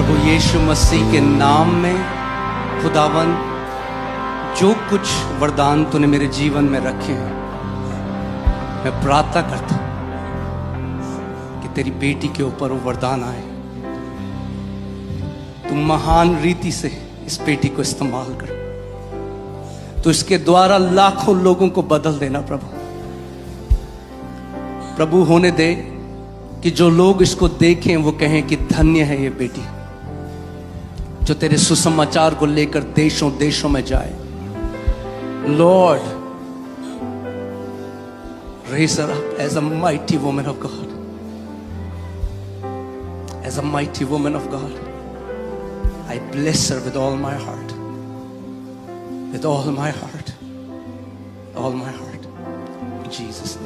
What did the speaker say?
प्रभु यीशु मसीह के नाम में खुदावन जो कुछ वरदान तूने मेरे जीवन में रखे हैं, मैं प्रार्थना करता हूं कि तेरी बेटी के ऊपर वो वरदान आए। तू महान रीति से इस बेटी को इस्तेमाल कर, तो इसके द्वारा लाखों लोगों को बदल देना प्रभु। प्रभु होने दे कि जो लोग इसको देखें वो कहें कि धन्य है ये बेटी, जो तेरे सुसमाचार को लेकर देशों देशों में जाए। Lord, raise her up as a mighty woman of God, as a mighty woman of God. I bless her with all my heart, with all my heart, all my heart, in Jesus' name.